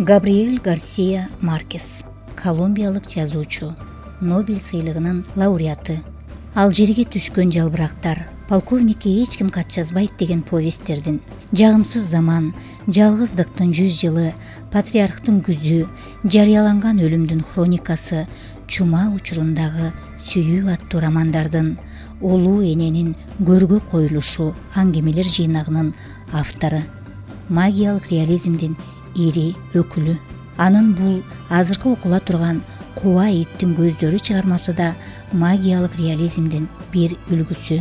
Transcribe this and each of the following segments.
Габриэль Гарсия Маркес, колумбиялык жазуучу, Нобель сыйлыгынын лауреаты. Ал жерге түшкөн жалбырактар, полковникке эч ким кат жазбайт деген повесттердин, жагымсыз заман, жалгыздыктын 100 жылы, патриархтын күзү, жарыяланган өлүмдүн хроникасы, чума учурундагы сүйүү аттуу романдардын, улуу эненин көргө коюлушу аңгемелер жыйнагынын автору. Магиялык реализмдин ири өкүлү. Анын бул азыркы окула турган Куа иттин көздөрү чыгармасы да магиялык реализмдин бир үлгүсү.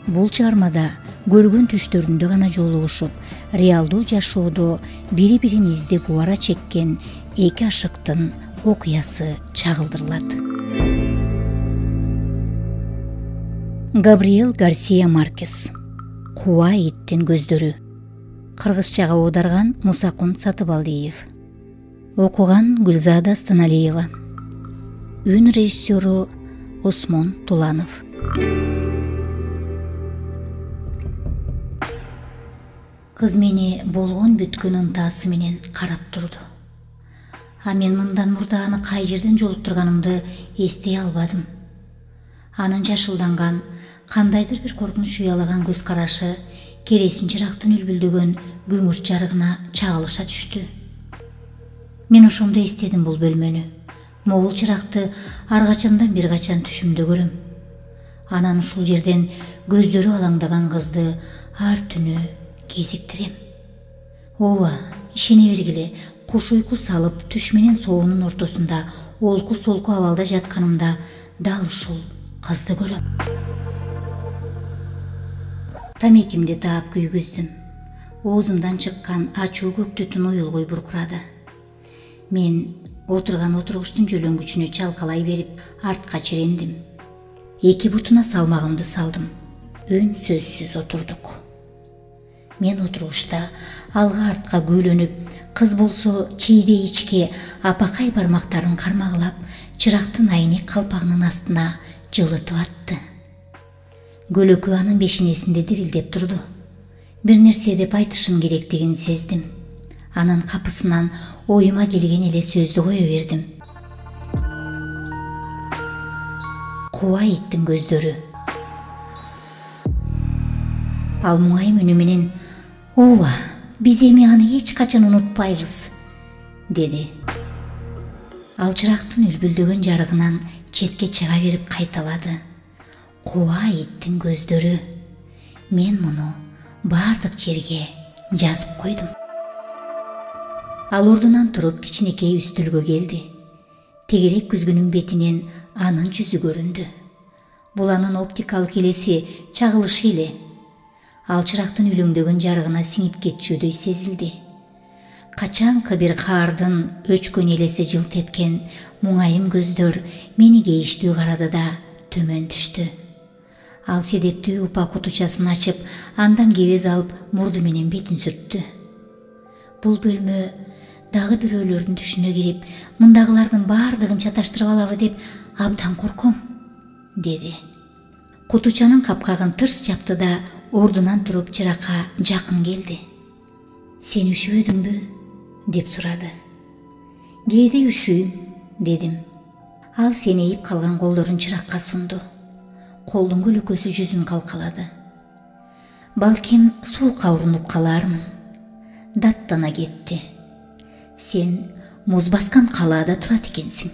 Бул чыгармада көргөн түштөрүндө гана жолугушуп, реалдуу жашоодо бири-бирин издеп убара чеккен эки ашыктын окуясы чагылдырылат. Габриэль Гарсия Маркес, Куа иттин көздөрү. Кыргызчага аударган Мусакун Сатыбалдиев. Окуган Гүлзада Станалиева. Үн режиссеру Осмон Туланов. Кыз мени болгон бүткөн ынтаасы менен карап турду. А мен мындан мурда аны кай жерден жолуктурганымды эстей албадым. Анын жашылданган, кандайдыр бир коркунуч уялаган көз карашы кересин чырактын үлбүлдөгөн күңүрт жарыгына чагылыша түштү. Мен ошондо эстедим бул бөлмөнү. Могул чыракты ар качандан бир качан түшүмдө көрөм. Анан ушул жерден көздөрү алаңдаган кызды ар түнү кезиктирем. Ооба, ишене бергиле, куш уйку салып түш менен соонун ортосунда олку-солку абалда жатканымда дал ушул кызды көрөм. Тамекимди таап күйгүздүм. Оозумдан чыккан ачуу көк түтүн уюлгуй буркурады. Мен отурган отургучтун жөлөңгүчүнө чалкалай берип артка чирендим. Эки бутуна салмагымды салдым. Өн сөзсүз отурдук. Мен отургучта алга артка күйлөнүп, кыз болсо чийде ичке апакай бармактарын кармагылап, чырактын айнек калпагынын астына жылытып атты. Көлөкө анын бешинесинде дирилдеп турду. Бир нерсе деп айтышым керектигин сездим. Анын капысынан оюма келген эле сөздү кое бердим. Куа иттин көздөрү. Ал муңайым үнү менен "Ооба, биз эми аны эч качан унутпайбыз", деди. Ал чырактын үлбүлдөгөн жарыгынан четке чыга берип кайталады. Куа иттин көздөрү. Мен муну бардык жерге жазып койдум. Ал ордунан туруп кичинекей үстөлгө келди. Тегерек күзгүнүн бетинен анын жүзү көрүндү. Бул анын оптикалык элеси чагылышы эле. Ал чырактын үлүңдөгөн жарыгына сиңип кетчүдөй сезилди. Качанкы бир каардын өчкөн элеси жылт эткен муңайым көздөр мени кейиштүү карады да төмөн түштү. Ал седектүү упа кутучасын ачып, андан кебез алып мурду менен бетин сүрттү. Бул бөлмө дагы бирөөлөрдүн түшүнө кирип, мындагылардын бардыгын чаташтырып алабы деп абдан корком, деди. Кутучанын капкагын тырс жапты да ордунан туруп чыракка жакын келди. "Сен үшүбөдүңбү?" деп сурады. "Кээде үшүйм", дедим. Ал сенейип калган колдорун чыракка сунду. Колдун көлөкөсү жүзүн калкалады. "Балким суукка урунуп калармын", даттана кетти. "Сен муз баскан калаада турат экенсиң."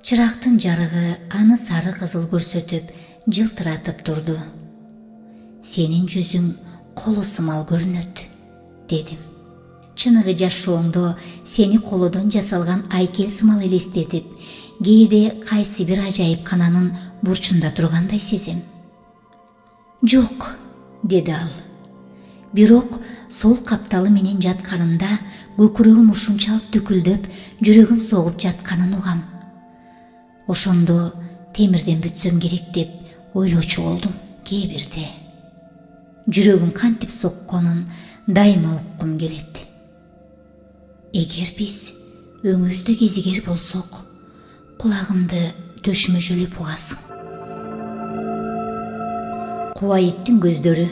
Чырактын жарыгы аны сары кызыл көрсөтүп, жылтыратып турду. "Сенин жүзүң коло сымал көрүнөт", дедим. "Чыныгы жашооңдо сени колодон жасалган айкел сымал элестетип, кээде кайсы бир ажайып кананын бурчунда тургандай сезем." "Жок", деди ал. "Бирок сол капталы менен жатканымда көкүрөгүм ушунчалык дүкүлдөп, жүрөгүм согуп жатканын угам. Ошондо темирден бүтсөм керек деп ойлочу болдум кээ бирде. Жүрөгүм кантип сокконун дайыма уккум келет. Эгер биз өңүбүздө кезигер болсок, кулагымды төшмөжөлөп угасың." Куа иттин көздөрү.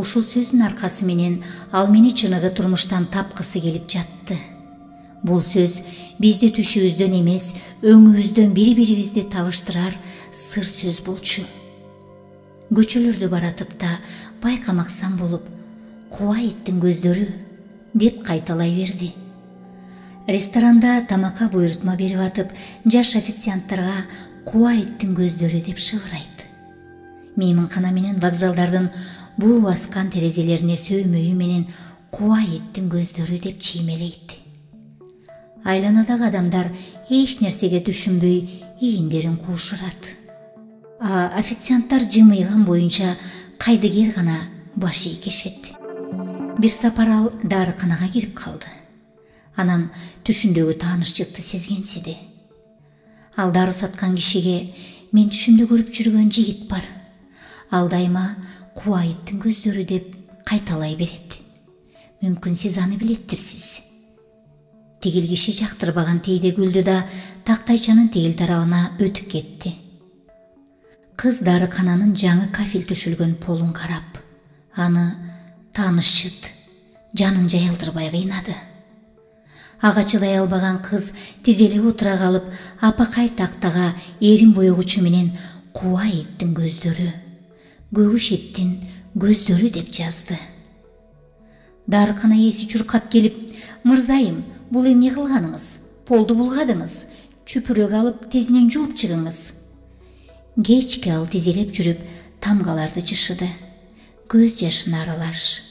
Ушул сөздүн аркасы менен ал мени чыныгы турмуштан тапкысы келип жатты. Бул сөз бизди түшүбүздөн эмес, өңүбүздөн бири-бирибизди табыштырар сыр сөз болчу. Көчөлөрдө баратып да байкамаксан болуп, "Куба иттин көздөрү" деп кайталай берди. Ресторанда тамакка буйрутма берип атып, жаш официанттарга "Куба иттин көздөрү" деп шыбырайт. Мейманкана менен вокзалдардын буу баскан терезелерине сөймөйү менен "Куба иттин көздөрү" деп чиймелейт. Айланадагы адамдар эч нерсеге түшүнбөй ийиндерин куушурат. Официанттар жымыйган боюнча кайдыгер гана баш ийкешет. Бир сапар ал дарыканага кирип калды. Анан түшүндөгү таанышчылыкты сезгенсиди. Ал дары саткан кишиге "Мен түшүмдө көрүп жүргөн жигит бар. Ал дайыма "Куба иттин көздөрү" деп кайталай берет. Мүмкүн сиз аны билеттирсиз. Тигил киши жактырбаган тейде күлдү да тактайчанын тигил тарабына өтүп кетти. Кыз дарыкананын жаңы кафел төшөлгөн полун карап, аны таанышчыт жанын жайылдырбай кыйнады. Ага чыдай албаган кыз тизелеп отура калып, апакай тактага эрин боегучу менен "Куба иттин көздөрү, көгүш иттин көздөрү" деп жазды. Дарыкана ээси чуркап келип, "Мырзайым, бул эмне кылганыңыз? Полду булгадыңыз. Чүпүрөк алып тезинен жууп чыгыңыз." Кечке ал тизелеп жүрүп тамгаларды жышыды. Көз жашына аралаш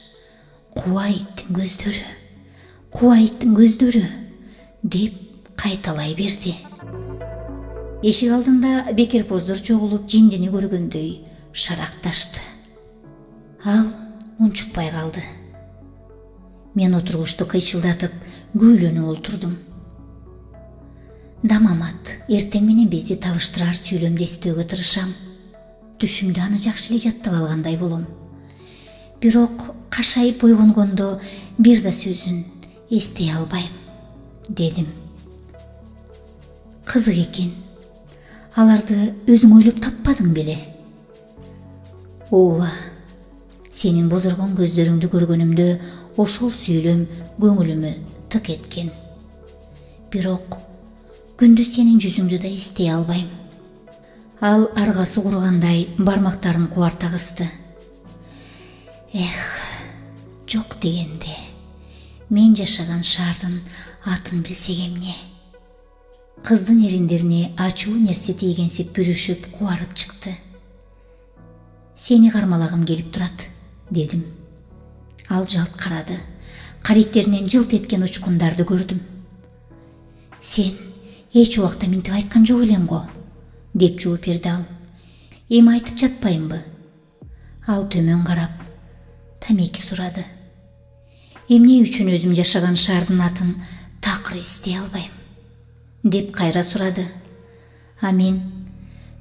"Куба иттин көздөрү, Куба иттин көздөрү" деп кайталай берди. Эшик алдында бекерпоздор чогулуп жиндини көргөндөй шаракташты. Ал унчукпай калды. Мен отургучту кыйчылдатып күүлөнүп олтурдум. Дамамат, эртең менен бизди табыштырар сүйлөмдү эстөөгө тырышам. Түшүмдө аны жакшы эле жаттап алгандай болом. Бирок кашайып ойгонгондо бир да сөзүн эстей албайм, дедим. Кызык экен. Аларды өзүң ойлоп таппадың беле? Ооба. Сенин бозоргон көздөрүңдү көргөнүмдө ошол сүйлөм көңүлүмө тык эткен. Бирок күндүз сенин жүзүңдү да эстей албайм. Ал аргасы кургандай бармактарын кубарта кысты. Жок дегенде, мен жашаган шаардын атын билсек эмне? Кыздын эриндерине ачуу нерсе тийгенсип бүрүшүп кубарып чыкты. Сени кармалагым келип турат, дедим. Ал жалт карады. Каректеринен жылт эткен учкундарды көрдүм. Сен эч убакта минтип айткан жок элең го, деп жооп берди ал. Эми айтып жатпаймынбы? Ал төмөн карап, тамеки сурады. Эмне үчүн өзүм жашаган шаардын атын такыр эстей албайм? Деп кайра сурады. А мен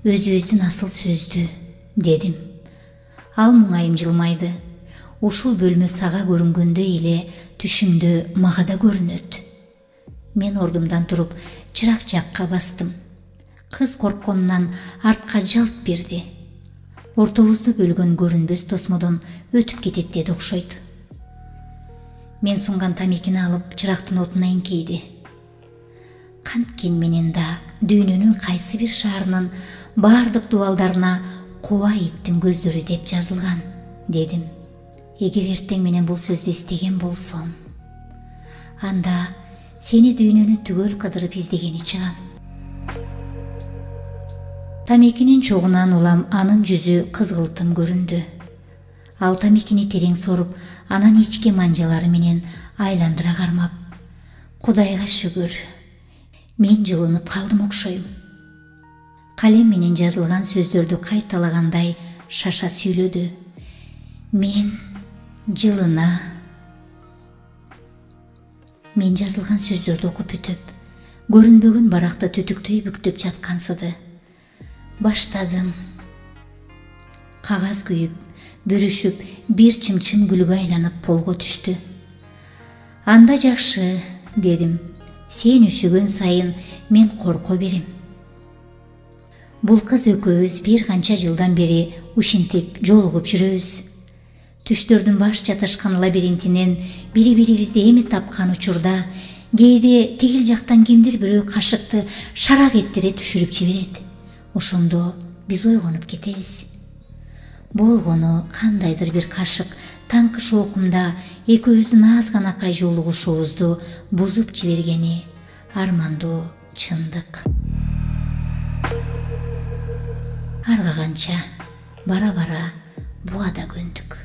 өзүбүздүн асыл сөздү, дедим. Ал муңайым жылмайды. Ушул бөлмө сага көрүнгөндөй эле түшүмдө мага да көрүнөт. Мен ордумдан туруп чырак жакка бастым. Кыз коркконунан артка жалт берди. Ортобузду бөлгөн көрүнбөс тосмодон өтүп кетет деди окшойт. Мен сунган тамекини алып чырактын отуна эңкейди. Канткен менен да дүйнөнүн кайсы бир шаарынын баардык дубалдарына Куба иттин көздөрү деп жазылган, дедим. Эгер эртең менен бул сөздү эстеген болсом, анда сени дүйнөнү түгөл кыдырып издегени чыгам. Тамекинин чогунан улам анын жүзү кызгылтым көрүндү. Ал тамекини терең соруп, анан ичке манжалары менен айландыра кармап, Кудайга шүгүр, мен жылынып калдым окшойм. Калем менен жазылган сөздөрдү кайталагандай шаша сүйлөдү. Мен жылына. Мен жазылган сөздөрдү окуп бүтүп, көрүнбөгөн баракта түтүктөй бүктөп жаткансыды. Баштадым. Кагаз күйүп, бүрүшүп, бир чымчым гүлгө айланып полго түштү. Анда жакшы, дедим. Сен үшүгөн сайын мен корко берем. Бул кыз экөөбүз бир канча жылдан бери ушинтип жолугуп жүрөбүз. Түштөрдүн баш чаташкан лабиринтинен бири-бирибизди эми тапкан учурда кээде тигил жактан кимдир бирөө кашыкты шарак эттере түшүрүп жиберет. Ошондо биз ойгонуп кетебиз. Болгону кандайдыр бир кашык таңкы шоокумда экөөбүздүн азганакай жолугушуубузду бузуп жибергени армандуу чындык. Аргаганча бара-бара буга да көндүк.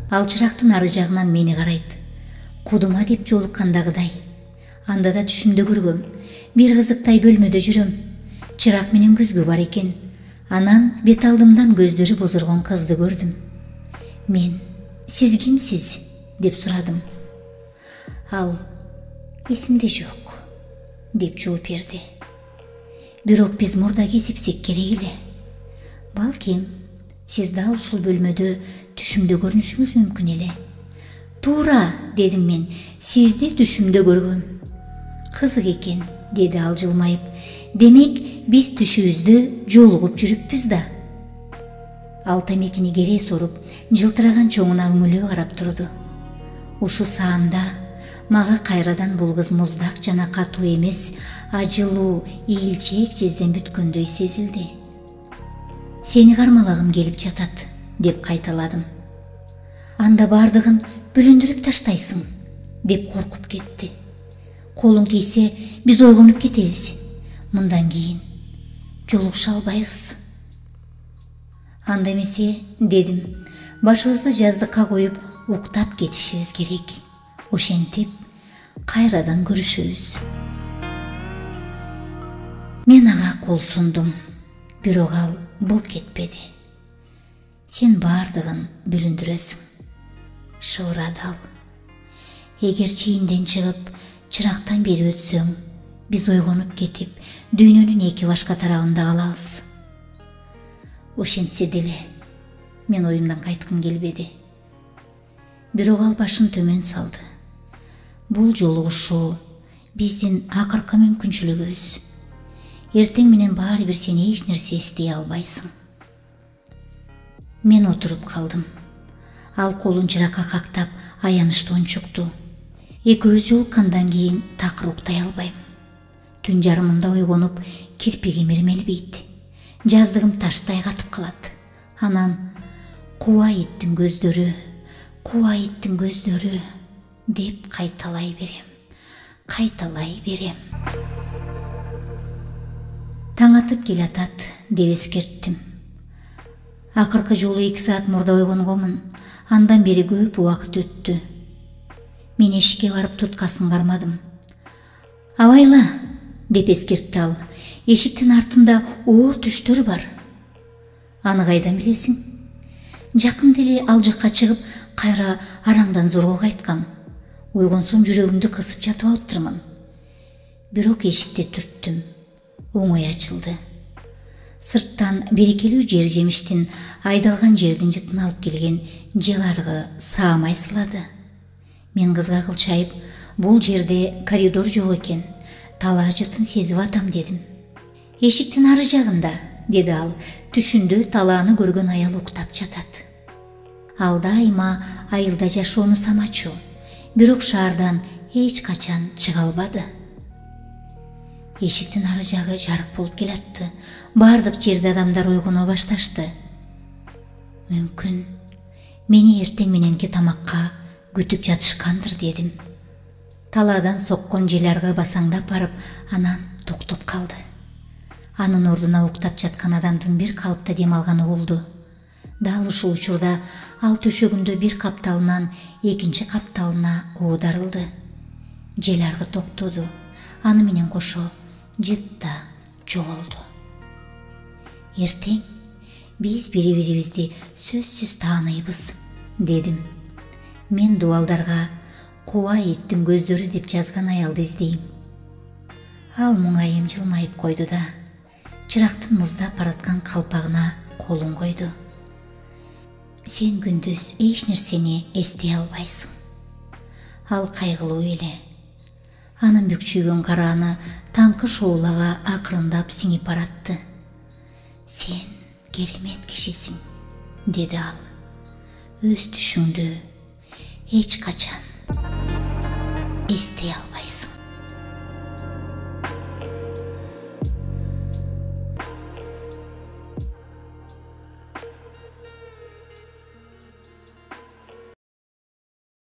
Ал чырактын ары жагынан мени карайт. Кудума деп жолуккандагыдай. Анда да түшүмдө көргөм. Бир кызыктай бөлмөдө жүрөм. Чырак менен көзгү бар экен. Анан бет алдымдан көздөрү бозоргон кызды көрдүм. Мен "Сиз кимсиз?" деп сурадым. Ал "Эсимде жок" деп жооп берди. Бирок биз мурда кезиксек керек эле. Балким, сиз дал ушул бөлмөдө түшүмдө көрүнүшүңүз мүмкүн эле. Туура, дедим мен. Сизди түшүмдө көргөм. Кызык экен, деди ал жылмайып. Демек, биз түшүбүздө жолугуп жүрүппүз да. Ал тамекини кере соруп, жылтыраган чоңуна үңүлө карап турду. Ушу саамда мага кайрадан бул кыз муздак жана катуу эмес, ажылуу, ийилчээк жезден бүткөндөй сезилди. Сени кармалагым келип жатат, деп кайталадым. Анда бардыгын бүлүндүрүп таштайсың, деп коркуп кетти. Колуң тийсе, биз ойгонуп кетебиз. Мындан кийин жолугуша албайбыз. Анда эмесе, дедим, башыбызды жаздыкка коюп уктап кетишибиз керек. Ошентип кайрадан көрүшөбүз. Мен ага кол сундум, бирок ал былк этпеди. Сен бардыгын бүлүндүрөсүң, шыбырады ал. Эгер чийинден чыгып, чырактан бери өтсөң, биз ойгонуп кетип, дүйнөнүн эки башка тарабында калабыз. Ошентсе деле, мен оюмдан кайткым келбеди. Бирок ал башын төмөн салды. Бул жолугушуу биздин акыркы мүмкүнчүлүгүбүз. Эртең менен баары бир сен эч нерсе эстей албайсың. Мен отуруп калдым. Ал колун чыракка кактап, аянычты унчукту. Экөөбүз жолуккандан кийин такыр уктай албайм. Түн жарымында ойгонуп, кирпигим ирмелбейт. Жаздыгым таштай катып калат. Анан "Куба иттин көздөрү, куба иттин көздөрү" деп кайталай берем. Таң атып келатат, деп эскерттим. Акыркы жолу 2 саат мурда ойгонгонмун. Андан бери көп убакыт өттү. Мен эшикке барып туткасын кармадым. "Абайла", деп эскертти ал. "Эшиктин артында оор түштөр бар." "Аны кайдан билесиң?" "Жакында эле ал жакка чыгып, кайра араңдан зорго кайткам. Ойгонсом жүрөгүмдү кысып жатып алыптырмын." Бирок эшикти түрттүм. Оңой ачылды. Сырттан берекелүү жер жемиштин айдалган жердин жытын алып келген желаргы саам айсылады. Мен кызга кылчайып, "Бул жерде коридор жок экен. Талаа жытын сезип атам", дедим. "Эшиктин ары жагында", деди ал. "Түшүндө талааны көргөн аял уктап жатат." Ал дайыма айылда жашоону самачу, бирок шаардан эч качан чыга албады. Эшиктин ары жагы жарык болуп келатты. Бардык жерде адамдар ойгоно башташты. Мүмкүн мени эртең мененки тамакка күтүп жатышкандыр, дедим. Талаадан соккон желаргы басаңдап барып, анан токтоп калды. Анын ордуна уктап жаткан адамдын бир калыпта дем алганы болду. Дал ушул учурда ал төшөгүндө бир капталынан экинчи капталына оодарылды. Желаргы токтоду. Аны менен кошо жыт да жоголду. "Эртең биз бири-бирибизди сөзсүз тааныйбыз", дедим. Мен дубалдарга "Куба иттин көздөрү" деп жазган аялды издейм. Ал муңайым жылмайып койду да чырактын муздап бараткан калпагына колун койду. "Сен күндүз эч нерсени эстей албайсың." Ал кайгылуу эле. Анын бүкчүйгөн карааны таңкы шоулага акырындап сиңип баратты. "Сен керемет кишисиң", dedi al. Өз түшүңдү эч качан эстей албайсың.